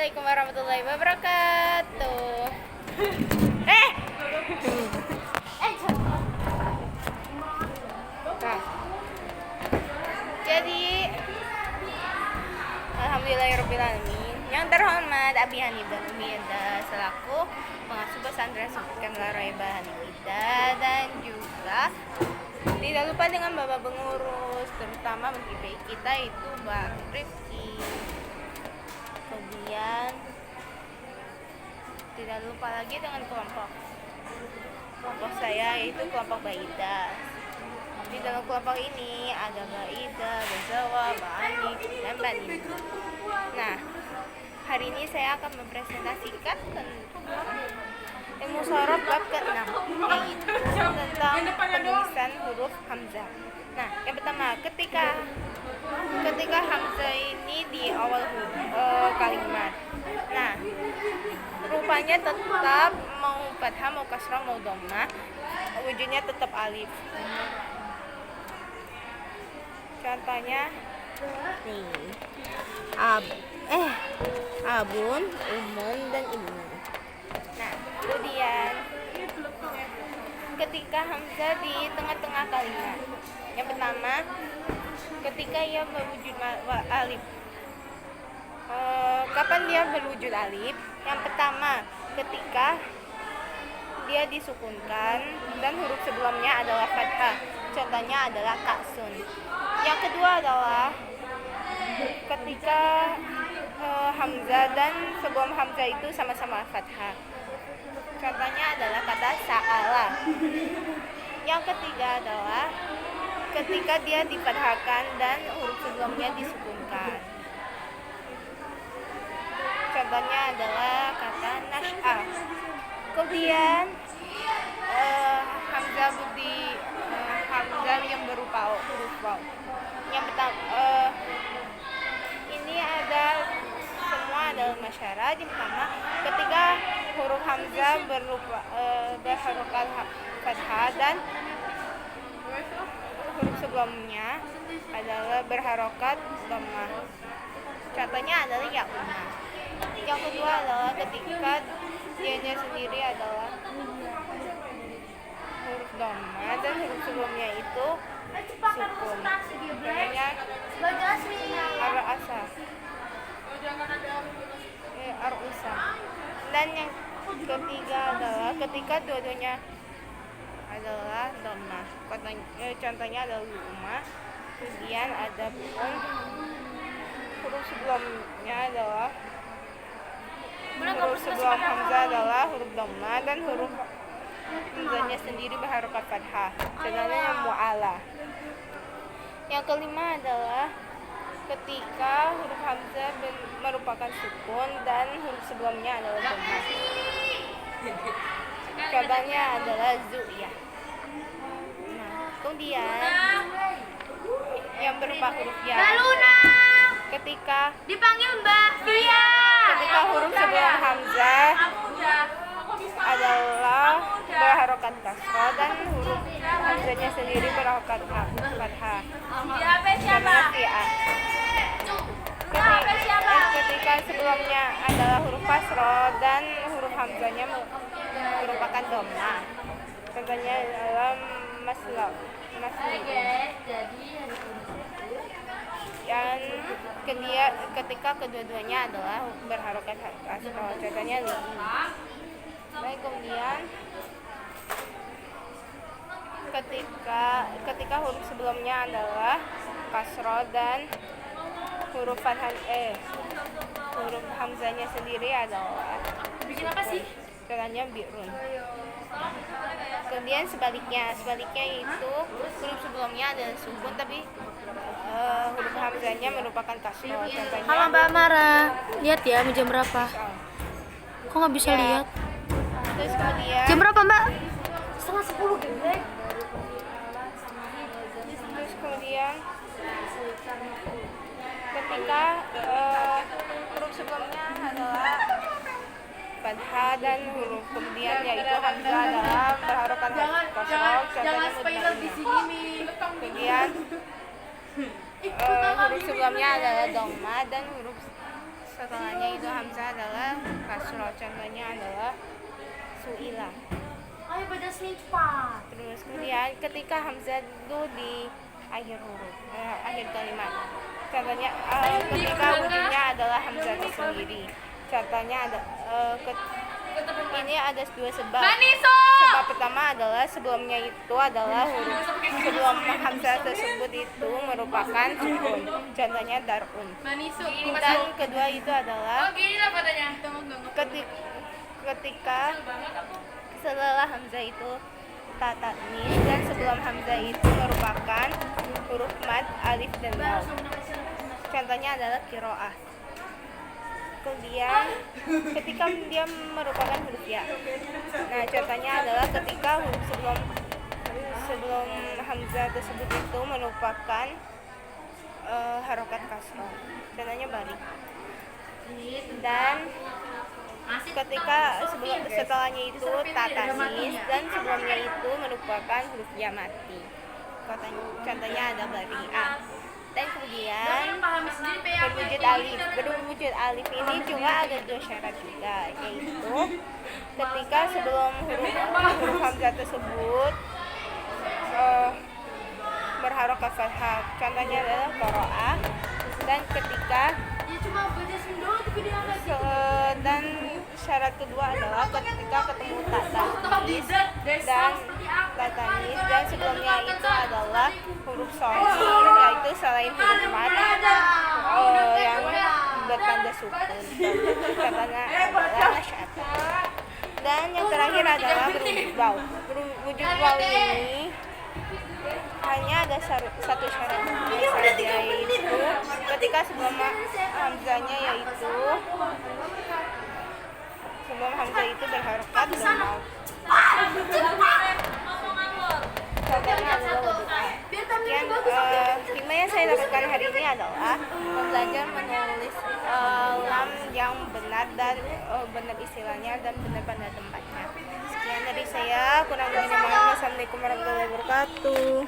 Assalamualaikum warahmatullahi wabarakatuh. Eh. Nah, jadi alhamdulillahirobbilalamin. Yang terhormat Abi Hanifah Umida selaku pengasuh pesantren Sufikan Laraiba Hanifida, dan juga tidak lupa dengan bapak pengurus, terutama menteri kita itu Mbak Rifki. Kemudian tidak lupa lagi dengan kelompok saya, yaitu kelompok Baida. Di dalam kelompok ini ada Mbak Ida, Mbak Zawa, Mbak Ani, dan Mbak Nina. Nah, hari ini saya akan mempresentasikan ilmu sorof bab ke-6, yaitu tentang penulisan huruf hamzah. Nah, yang pertama, ketika hamzah ini di awal kalimat. Nah, rupanya tetap mau fathah, mau kasrah, mau dhammah, wujudnya tetap alif. Contohnya nih, abun, umun, dan ibnu. Nah, kemudian ketika hamzah di tengah-tengah kalimat. Yang pertama, ketika ia berwujud alif. Kapan dia berwujud alif? Yang pertama, ketika dia disukunkan dan huruf sebelumnya adalah fathah. Contohnya adalah kaksun. Yang kedua adalah ketika hamzah dan sebelum hamzah itu sama-sama fathah. Contohnya adalah kata sa'ala. Yang ketiga adalah ketika dia difathahkan dan huruf sebelumnya disukunkan. Contohnya adalah kata nas'a. Kemudian hamzah yang berupa huruf waw. Yang pertama, ini ada semua adalah masyarakat. Yang pertama, ketika huruf hamzah berupa berharokat fathah dan huruf sebelumnya adalah berharokat dhammah. Contohnya adalah ya'una. Yang kedua adalah ketika dianya sendiri adalah huruf dhammah dan huruf sebelumnya itu sukun. Contohnya ar-asa, ar-usa. Dan yang ketiga adalah ketika dua-duanya adalah dhammah. Contohnya adalah umah. Kemudian ada pun huruf sebelumnya adalah huruf sebelum hamzah adalah huruf dhammah dan huruf hamzahnya sendiri berharokat fathah. Contohnya mu'ala. Yang kelima adalah ketika huruf hamzah merupakan sukun dan huruf sebelumnya adalah dhammah. Contohnya adalah zu'ya. Nah, kemudian yang berupa huruf ya. Ketika dipanggil Mbak Via. Ketika huruf sebelum hamzah adalah berharokat kasrah dan huruf hamzahnya sendiri berharokat fathah. Ketika sebelumnya adalah huruf kasrah dan huruf hamzahnya merupakan dhammah. Contohnya adalah maslam. Dan ketika kedua-duanya adalah berharokat kasrah. Contohnya li. Baik, kemudian ketika huruf sebelumnya adalah kasrah dan huruf huruf hamzahnya sendiri adalah Bikin apa sih? Contohnya birun. Kemudian sebaliknya itu huruf sebelumnya adalah sukun tapi huruf hamzahnya merupakan kasrah. Contohnya Halo Mbak Mara, lihat ya jam berapa? Kok nggak bisa lihat? Terus kemudian Jam berapa Mbak? 9:30 geblek. Terus kemudian ketika huruf sebelumnya adalah fathah dan huruf kemudian yaitu hamzah adalah berharokat kasrah. Contohnya mudmainnah. Kemudian huruf sebelumnya adalah dhammah dan huruf setelahnya itu hamzah adalah kasroh. Contohnya adalah suila. Ayo pada selipat. Terus kemudian ketika hamzah itu di akhir huruf, akhir kalimat. Contohnya ketika wujudnya adalah hamzah itu sendiri. Contohnya ada ini ada dua sebab. Sebab pertama adalah sebelumnya itu adalah huruf sebelum hamzah tersebut itu merupakan sukun. Contohnya darun. Dan kedua itu adalah ketika setelah hamzah itu ta tanis dan sebelum hamzah itu merupakan huruf mad alif dan waw. Contohnya adalah qiraah. Kemudian ketika dia merupakan huruf ya. Nah, contohnya adalah ketika huruf sebelum hamzah tersebut itu merupakan harokat kasroh. Contohnya bari. Dan ketika setelahnya itu tatanis dan sebelumnya itu merupakan huruf ya mati. Contohnya ada bari'ah. Dan kemudian berwujud alif ini juga ada dua syarat juga, yaitu ketika sebelum huruf hamzah tersebut berharokat fathah. Contohnya adalah qiraah. Dan ketika dan syarat kedua adalah ketika ketemu tatanis dan sebelumnya itu adalah huruf shahih, yaitu selain huruf mad yang bertanda sukun. Contohnya adalah nasyata. Dan yang terakhir adalah berwujud waw. Berwujud waw ini hanya ada satu syarat saja, yaitu ketika sebelum hamzahnya berharokat domah. Contohnya adalah wudu'ah. Hikmah yang saya dapatkan hari ini adalah belajar menulis lam yang benar dan benar istilahnya dan benar pada tempatnya. Sekian dari saya, kurang lebihnya mohon maaf. Assalamualaikum warahmatullahi wabarakatuh.